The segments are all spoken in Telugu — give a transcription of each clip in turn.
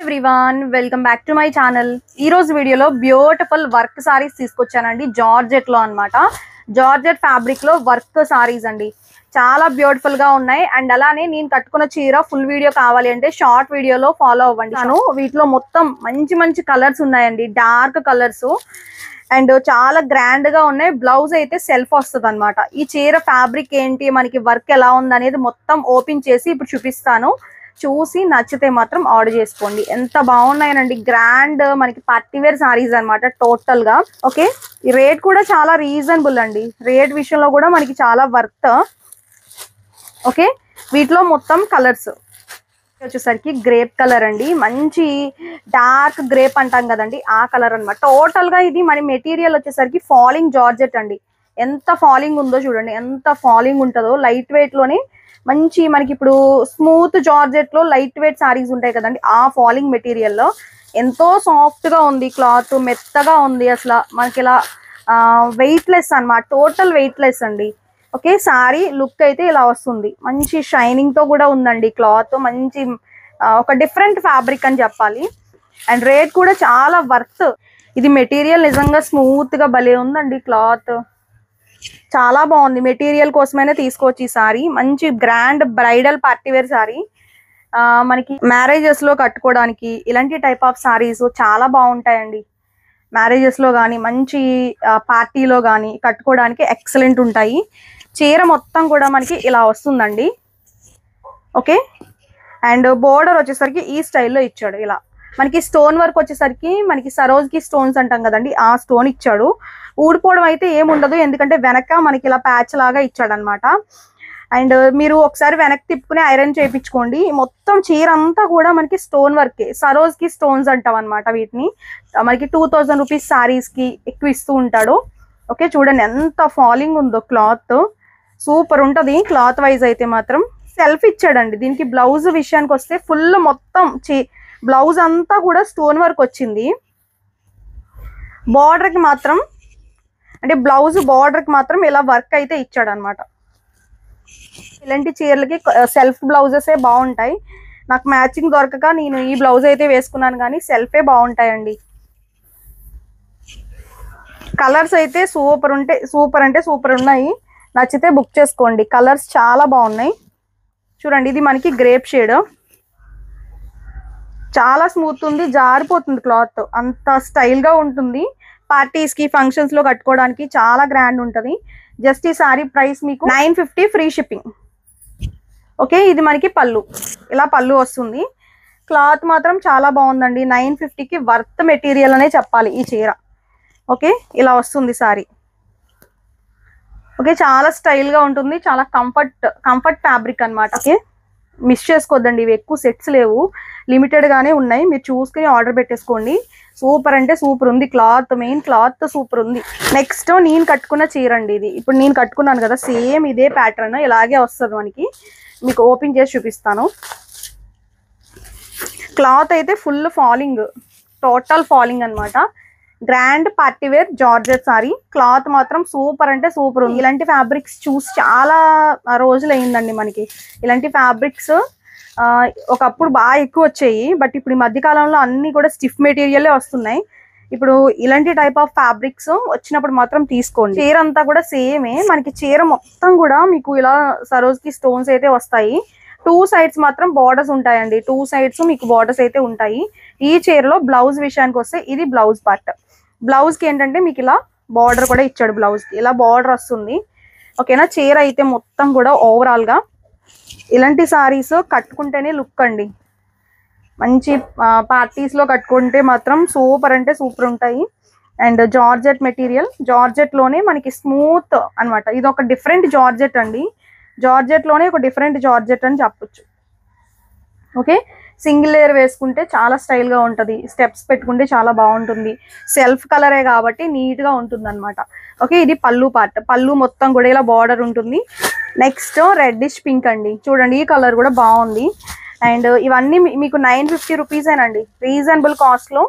Everyone welcome back to my channel. ఈ రోజు వీడియోలో బ్యూటిఫుల్ వర్క్ సారీస్ తీసుకొచ్చానండి. జార్జెట్ లో అన్నమాట. జార్జెట్ ఫ్యాబ్రిక్ లో వర్క్ సారీస్ అండి, చాలా బ్యూటిఫుల్ గా ఉన్నాయి. అండ్ అలానే నేను కట్టుకున్న చీర ఫుల్ వీడియో కావాలి అంటే షార్ట్ వీడియోలో ఫాలో అవ్వండి. వీటిలో మొత్తం మంచి మంచి కలర్స్ ఉన్నాయండి, డార్క్ కలర్స్ అండ్ చాలా గ్రాండ్ గా ఉన్నాయి. బ్లౌజ్ అయితే సెల్ఫ్ వస్తుంది అనమాట. ఈ చీర ఫ్యాబ్రిక్ ఏంటి, మనకి వర్క్ ఎలా ఉంది అనేది మొత్తం ఓపెన్ చేసి ఇప్పుడు చూపిస్తాను. చూసి నచ్చితే మాత్రం ఆర్డర్ చేసుకోండి. ఎంత బాగున్నాయనండి, గ్రాండ్ మనకి పార్టీ వేర్ సారీస్ అనమాట టోటల్ గా. ఓకే, ఈ రేట్ కూడా చాలా రీజనబుల్ అండి. రేట్ విషయంలో కూడా మనకి చాలా వర్త్. ఓకే, వీటిలో మొత్తం కలర్స్ వచ్చేసరికి గ్రేప్ కలర్ అండి, మంచి డార్క్ గ్రేప్ అంటాం కదండి, ఆ కలర్ అనమాట. టోటల్ గా ఇది మన మెటీరియల్ వచ్చేసరికి ఫాలింగ్ జార్జెట్ అండి. ఎంత ఫాలింగ్ ఉందో చూడండి, ఎంత ఫాలింగ్ ఉంటుందో. లైట్ వెయిట్ లోనే మంచి మనకి ఇప్పుడు స్మూత్ జార్జెట్ లో లైట్ వెయిట్ సారీస్ ఉంటాయి కదండి, ఆ ఫాలింగ్ మెటీరియల్ లో ఎంతో సాఫ్ట్ గా ఉంది. క్లాత్ మెత్తగా ఉంది, అసలు మనకి ఇలా వెయిట్ లెస్ అనమాట, టోటల్ వెయిట్ లెస్ అండి. ఓకే, సారీ లుక్ అయితే ఇలా వస్తుంది. మంచి షైనింగ్ తో కూడా ఉందండి క్లాత్, మంచి ఒక డిఫరెంట్ ఫ్యాబ్రిక్ అని చెప్పాలి. అండ్ రేట్ కూడా చాలా వర్త్. ఇది మెటీరియల్ నిజంగా స్మూత్ గా భలే ఉందండి, క్లాత్ చాలా బాగుంది. మెటీరియల్ కోసమైనా తీసుకోవచ్చు ఈ సారీ. మంచి grand bridal party wear sari, మనకి మ్యారేజెస్ లో కట్టుకోవడానికి ఇలాంటి టైప్ ఆఫ్ సారీస్ చాలా బాగుంటాయండి. మ్యారేజెస్ లో కానీ మంచి పార్టీలో కానీ కట్టుకోవడానికి ఎక్సలెంట్ ఉంటాయి. చీర మొత్తం కూడా మనకి ఇలా వస్తుందండి. ఓకే, అండ్ బోర్డర్ వచ్చేసరికి ఈ స్టైల్లో ఇచ్చాడు. ఇలా మనకి స్టోన్ వర్క్ వచ్చేసరికి మనకి సరోజ్కి స్టోన్స్ అంటాం కదండి, ఆ స్టోన్ ఇచ్చాడు. ఊడిపోవడం అయితే ఏముండదు, ఎందుకంటే వెనక మనకి ఇలా ప్యాచ్ లాగా ఇచ్చాడు అనమాట. అండ్ మీరు ఒకసారి వెనక్కి తిప్పుకుని ఐరన్ చేయించుకోండి. మొత్తం చీర అంతా కూడా మనకి స్టోన్ వర్కే, సరోజ్కి స్టోన్స్ అంటాం అనమాట. వీటిని మనకి 2000 రూపీస్ సారీస్ కి ఎక్కువ ఇస్తూ ఉంటాడు. ఓకే, చూడండి ఎంత ఫాలింగ్ ఉందో, క్లాత్ సూపర్ ఉంటది. క్లాత్ వైజ్ అయితే మాత్రం సెల్ఫ్ ఇచ్చాడండి. దీనికి బ్లౌజ్ విషయానికి వస్తే ఫుల్ మొత్తం బ్లౌజ్ అంతా కూడా స్టోన్ వర్క్ వచ్చింది. బార్డర్ కి మాత్రం అంటే బ్లౌజ్ బార్డర్ కి మాత్రం ఇలా వర్క్ అయితే ఇచ్చాడు అనమాట. ఇలాంటి చీరలకి సెల్ఫ్ బ్లౌజెస్ బాగుంటాయి. నాకు మ్యాచింగ్ దొరకక నేను ఈ బ్లౌజ్ అయితే వేసుకున్నాను, కానీ సెల్ఫే బాగుంటాయండి. కలర్స్ అయితే సూపర్ అంటే సూపర్ ఉన్నాయి. నచ్చితే బుక్ చేసుకోండి. కలర్స్ చాలా బాగున్నాయి. చూడండి, ఇది మనకి గ్రేప్ షేడ్, చాలా స్మూత్ ఉంది, జారిపోతుంది క్లాత్, అంత స్టైల్ గా ఉంటుంది. పార్టీస్ కి ఫంక్షన్స్ లో కట్టుకోవడానికి చాలా గ్రాండ్ ఉంటుంది. జస్ట్ ఈ సారీ ప్రైస్ మీకు 950 ఫ్రీ షిప్పింగ్. ఓకే, ఇది మనకి పళ్ళు, ఇలా పళ్ళు వస్తుంది. క్లాత్ మాత్రం చాలా బాగుందండి. 950కి వర్త్ మెటీరియల్ అనే చెప్పాలి ఈ చీర. ఓకే, ఇలా వస్తుంది సారీ. ఓకే, చాలా స్టైల్ గా ఉంటుంది, చాలా కంఫర్ట్ ఫ్యాబ్రిక్ అనమాట. ఓకే, మిస్ చేసుకోవద్దండి, ఇవి ఎక్కువ సెట్స్ లేవు, లిమిటెడ్ గానే ఉన్నాయి. మీరు చూసుకుని ఆర్డర్ పెట్టేసుకోండి. సూపర్ అంటే సూపర్ ఉంది క్లాత్, మెయిన్ క్లాత్ సూపర్ ఉంది. నెక్స్ట్ నేను కట్టుకున్న చీర అండి ఇది. ఇప్పుడు నేను కట్టుకున్నాను కదా, సేమ్ ఇదే ప్యాటర్న్ ఇలాగే వస్తుంది మనకి. మీకు ఓపెన్ చేసి చూపిస్తాను. క్లాత్ అయితే ఫుల్ ఫాలింగ్, టోటల్ ఫాలింగ్ అనమాట. Grand party wear georgette sari. Cloth మాత్రం సూపర్ అంటే సూపర్ ఉంది. ఇలాంటి ఫ్యాబ్రిక్స్ చూసి చాలా రోజులు అయిందండి మనకి. ఇలాంటి ఫ్యాబ్రిక్స్ ఒకప్పుడు బాగా ఎక్కువ వచ్చాయి, బట్ ఇప్పుడు ఈ మధ్య కాలంలో అన్ని కూడా స్టిఫ్ మెటీరియలే వస్తున్నాయి. ఇప్పుడు ఇలాంటి టైప్ ఆఫ్ ఫ్యాబ్రిక్స్ వచ్చినప్పుడు మాత్రం తీసుకోండి. చీర అంతా కూడా సేమే మనకి. చీర మొత్తం కూడా మీకు ఇలా సరోజ్కి స్టోన్స్ అయితే వస్తాయి. 2 సైడ్స్ మాత్రం బార్డర్స్ ఉంటాయండి. 2 సైడ్స్ మీకు బార్డర్స్ అయితే ఉంటాయి. ఈ చీరలో బ్లౌజ్ విషయానికి వస్తే ఇది బ్లౌజ్ పార్ట్. బ్లౌజ్ కి ఏంటంటే మీకు ఇలా బార్డర్ కూడా ఇచ్చాడు. బ్లౌజ్ కి ఇలా బార్డర్ వస్తుంది. ఓకేనా, చీర అయితే మొత్తం కూడా ఓవరాల్ గా ఇలాంటి సారీస్ కట్టుకుంటేనే లుక్ అండి. మంచి పార్టీస్ లో కట్టుకుంటే మాత్రం సూపర్ అంటే సూపర్ ఉంటాయి. అండ్ జార్జెట్ మెటీరియల్, జార్జెట్ లోనే మనకి స్మూత్ అనమాట. ఇది ఒక డిఫరెంట్ జార్జెట్ అండి. జార్జెట్ లోనే ఒక డిఫరెంట్ జార్జెట్ అని చెప్పొచ్చు. ఓకే, సింగిల్ లేయర్ వేసుకుంటే చాలా స్టైల్ గా ఉంటుంది. స్టెప్స్ పెట్టుకుంటే చాలా బాగుంటుంది. సెల్ఫ్ కలరే కాబట్టి నీట్ గా ఉంటుంది అనమాట. ఓకే, ఇది పళ్ళు పార్ట్. పళ్ళు మొత్తం కూడా ఇలా బార్డర్ ఉంటుంది. నెక్స్ట్ రెడ్డిష్ పింక్ అండి. చూడండి, ఈ కలర్ కూడా బాగుంది. అండ్ ఇవన్నీ మీకు 950 రూపీసేనండి. రీజనబుల్ కాస్ట్ లో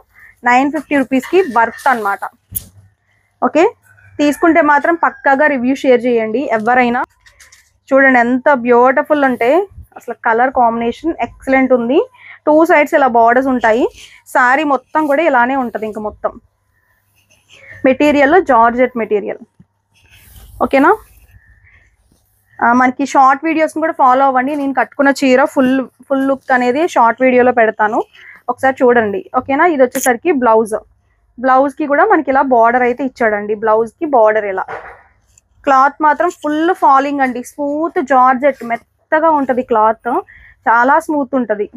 950 రూపీస్ కి వర్త్ అనమాట. ఓకే, తీసుకుంటే మాత్రం పక్కాగా రివ్యూ షేర్ చేయండి ఎవరైనా. చూడండి ఎంత బ్యూటిఫుల్ అంటే, అసలు కలర్ కాంబినేషన్ ఎక్సలెంట్ ఉంది. టూ సైడ్స్ ఇలా బార్డర్స్ ఉంటాయి. సారీ మొత్తం కూడా ఇలానే ఉంటుంది. ఇంకా మొత్తం మెటీరియల్ జార్జెట్ మెటీరియల్. ఓకేనా, మనకి షార్ట్ వీడియోస్ని కూడా ఫాలో అవ్వండి. నేను కట్టుకున్న చీర ఫుల్ లుక్ అనేది షార్ట్ వీడియోలో పెడతాను, ఒకసారి చూడండి. ఓకేనా, ఇది వచ్చేసరికి బ్లౌజ్కి కూడా మనకి ఇలా బార్డర్ అయితే ఇచ్చాడండి. బ్లౌజ్కి బార్డర్ ఇలా. క్లాత్ మాత్రం ఫుల్ ఫాలింగ్ అండి, స్మూత్ జార్జెట్, మెత్తగా ఉంటుంది క్లాత్, చాలా స్మూత్ ఉంటుంది.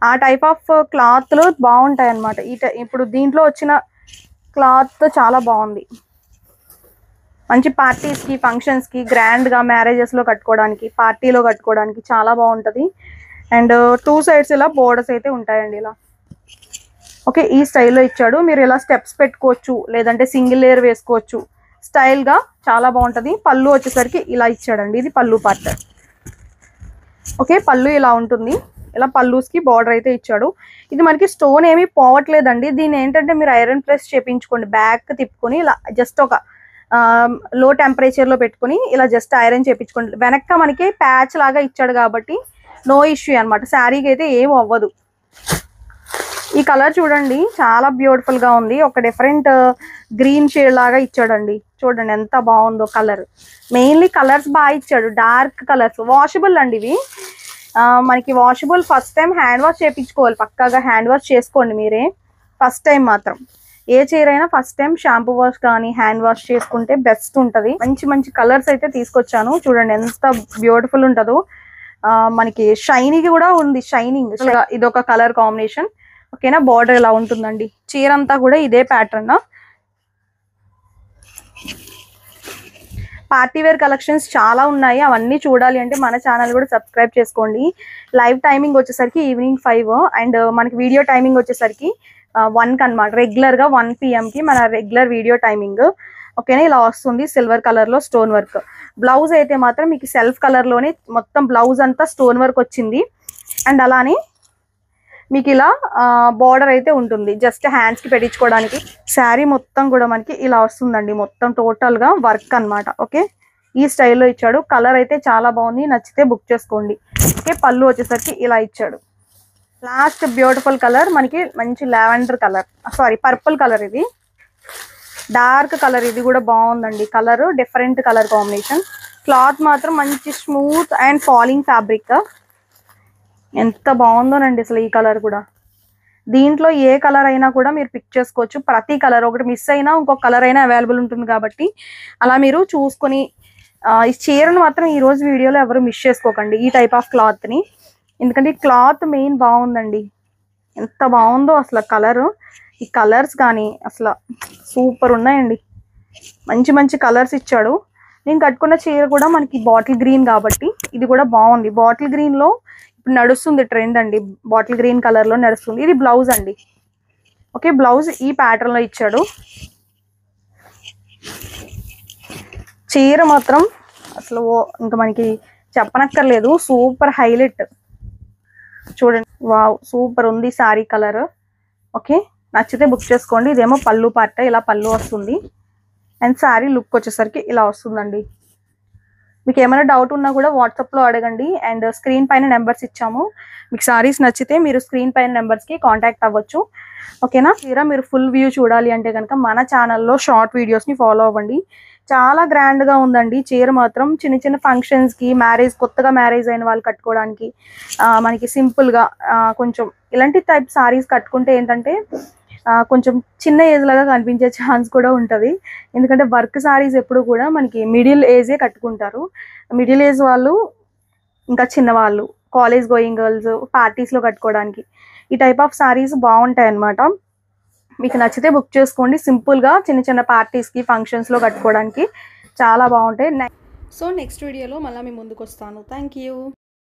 ఆ టైప్ ఆఫ్ క్లాత్లు బాగుంటాయి అన్నమాట. ఇప్పుడు దీంట్లో వచ్చిన క్లాత్ చాలా బాగుంది. మంచి పార్టీస్కి, ఫంక్షన్స్కి, గ్రాండ్గా మ్యారేజెస్లో కట్టుకోవడానికి, పార్టీలో కట్టుకోవడానికి చాలా బాగుంటుంది. అండ్ టూ సైడ్స్ ఇలా బోర్డర్స్ అయితే ఉంటాయండి ఇలా. ఓకే, ఈ స్టైల్లో ఇచ్చాడు. మీరు ఇలా స్టెప్స్ పెట్టుకోవచ్చు, లేదంటే సింగిల్ లేయర్ వేసుకోవచ్చు. స్టైల్గా చాలా బాగుంటుంది. పళ్ళు వచ్చేసరికి ఇలా ఇచ్చాడండి, ఇది పళ్ళు పార్ట్. ఓకే, పళ్ళు ఇలా ఉంటుంది. ఇలా పళ్ళుస్కి బార్డర్ అయితే ఇచ్చాడు. ఇది మనకి స్టోన్ ఏమీ పోవట్లేదండి. దీన్ని ఏంటంటే మీరు ఐరన్ ప్రెస్ చేయించుకోండి, బ్యాక్ తిప్పుకొని ఇలా జస్ట్ ఒక లో టెంపరేచర్లో పెట్టుకుని ఇలా జస్ట్ ఐరన్ చేయించుకోండి. వెనక్క మనకి ప్యాచ్ లాగా ఇచ్చాడు కాబట్టి నో ఇష్యూ అనమాట. శారీకి అయితే ఏం అవ్వదు. ఈ కలర్ చూడండి, చాలా బ్యూటిఫుల్గా ఉంది. ఒక డిఫరెంట్ గ్రీన్ షేడ్ లాగా ఇచ్చాడండి. చూడండి ఎంత బాగుందో కలర్. మెయిన్లీ కలర్స్ బాగా ఇచ్చాడు, డార్క్ కలర్స్. వాషబుల్ అండి ఇవి, మనకి washable. First time hand wash చేయించుకోవాలి, పక్కాగా హ్యాండ్ వాష్ చేసుకోండి మీరే. ఫస్ట్ టైం మాత్రం ఏ చీర అయినా ఫస్ట్ టైం షాంపూ వాష్ కానీ హ్యాండ్ వాష్ చేసుకుంటే బెస్ట్ ఉంటుంది. మంచి మంచి కలర్స్ అయితే తీసుకొచ్చాను. చూడండి ఎంత బ్యూటిఫుల్ ఉంటుందో. మనకి షైనింగ్ కూడా ఉంది, షైనింగ్. ఇదొక కలర్ కాంబినేషన్. ఓకేనా, బార్డర్ ఇలా ఉంటుందండి. చీర అంతా కూడా ఇదే ప్యాటర్న్. పార్టీ వేర్ కలెక్షన్స్ చాలా ఉన్నాయి. అవన్నీ చూడాలి అంటే మన ఛానల్ కూడా సబ్స్క్రైబ్ చేసుకోండి. లైవ్ టైమింగ్ వచ్చేసరికి ఈవినింగ్ 5 అండ్ మనకి వీడియో టైమింగ్ వచ్చేసరికి 1 అనమాట. రెగ్యులర్గా 1 PM మన రెగ్యులర్ వీడియో టైమింగ్. ఓకేనా, ఇలా వస్తుంది సిల్వర్ కలర్లో స్టోన్ వర్క్. బ్లౌజ్ అయితే మాత్రం మీకు సెల్ఫ్ కలర్లోనే మొత్తం బ్లౌజ్ అంతా స్టోన్ వర్క్ వచ్చింది. అండ్ అలానే మీకు ఇలా బార్డర్ అయితే ఉంటుంది, జస్ట్ హ్యాండ్స్కి పెట్టించుకోవడానికి. శారీ మొత్తం కూడా మనకి ఇలా వస్తుందండి, మొత్తం టోటల్గా వర్క్ అనమాట. ఓకే, ఈ స్టైల్లో ఇచ్చాడు. కలర్ అయితే చాలా బాగుంది, నచ్చితే బుక్ చేసుకోండి. ఓకే, పళ్ళు వచ్చేసరికి ఇలా ఇచ్చాడు. లాస్ట్ బ్యూటిఫుల్ కలర్ మనకి మంచి lavender colour, sorry purple colour. ఇది డార్క్ కలర్, ఇది కూడా బాగుందండి colour, different colour combination. Cloth మాత్రం మంచి స్మూత్ అండ్ ఫాలింగ్ ఫ్యాబ్రిక్. ఎంత బాగుందోనండి అసలు ఈ కలర్ కూడా. దీంట్లో ఏ కలర్ అయినా కూడా మీరు పిక్ చేసుకోవచ్చు. ప్రతి కలర్, ఒకటి మిస్ అయినా ఇంకొక కలర్ అయినా అవైలబుల్ ఉంటుంది కాబట్టి అలా మీరు చూసుకొని ఈ చీరను మాత్రం ఈ రోజు వీడియోలో ఎవరు మిస్ చేసుకోకండి, ఈ టైప్ ఆఫ్ క్లాత్ని. ఎందుకంటే ఈ క్లాత్ మెయిన్ బాగుందండి, ఎంత బాగుందో అసలు కలరు. ఈ కలర్స్ కానీ అసలు సూపర్ ఉన్నాయండి, మంచి మంచి కలర్స్ ఇచ్చాడు. నేను కట్టుకున్న చీర కూడా మనకి బాటిల్ గ్రీన్ కాబట్టి ఇది కూడా బాగుంది. బాటిల్ గ్రీన్లో ఇప్పుడు నడుస్తుంది ట్రెండ్ అండి, బాటిల్ గ్రీన్ కలర్లో నడుస్తుంది. ఇది బ్లౌజ్ అండి. ఓకే, బ్లౌజ్ ఈ ప్యాటర్న్లో ఇచ్చాడు. చీర మాత్రం అసలు ఇంకా మనకి చెప్పనక్కర్లేదు, సూపర్ హైలైట్. చూడండి, వావ్ సూపర్ ఉంది శారీ కలర్. ఓకే, నచ్చితే బుక్ చేసుకోండి. ఇదేమో పళ్ళు పార్ట్, ఇలా పళ్ళు వస్తుంది. అండ్ శారీ లుక్ వచ్చేసరికి ఇలా వస్తుందండి. మీకు ఏమైనా డౌట్ ఉన్నా కూడా వాట్సాప్లో అడగండి. అండ్ స్క్రీన్ పైన నెంబర్స్ ఇచ్చాము, మీకు సారీస్ నచ్చితే మీరు స్క్రీన్ పైన నెంబర్స్కి కాంటాక్ట్ అవ్వచ్చు. ఓకేనా, చీర మీరు ఫుల్ వ్యూ చూడాలి అంటే కనుక మన ఛానల్లో షార్ట్ వీడియోస్ని ఫాలో అవ్వండి. చాలా గ్రాండ్గా ఉందండి చీర మాత్రం. చిన్న చిన్న ఫంక్షన్స్కి, కొత్తగా మ్యారేజ్ అయిన వాళ్ళు కట్టుకోవడానికి, మనకి సింపుల్గా కొంచెం ఇలాంటి టైప్ సారీస్ కట్టుకుంటే ఏంటంటే కొంచెం చిన్న ఏజ్ లాగా కనిపించే ఛాన్స్ కూడా ఉంటుంది. ఎందుకంటే వర్క్ సారీస్ ఎప్పుడు కూడా మనకి మిడిల్ ఏజే కట్టుకుంటారు. మిడిల్ ఏజ్ వాళ్ళు, ఇంకా చిన్నవాళ్ళు, కాలేజ్ గోయింగ్ గర్ల్స్, పార్టీస్లో కట్టుకోవడానికి ఈ టైప్ ఆఫ్ సారీస్ బాగుంటాయి అన్నమాట. మీకు నచ్చితే బుక్ చేసుకోండి. సింపుల్గా చిన్న చిన్న పార్టీస్కి, ఫంక్షన్స్లో కట్టుకోవడానికి చాలా బాగుంటాయి. సో నెక్స్ట్ వీడియోలో మళ్ళీ మీ ముందుకు వస్తాను. Thank you.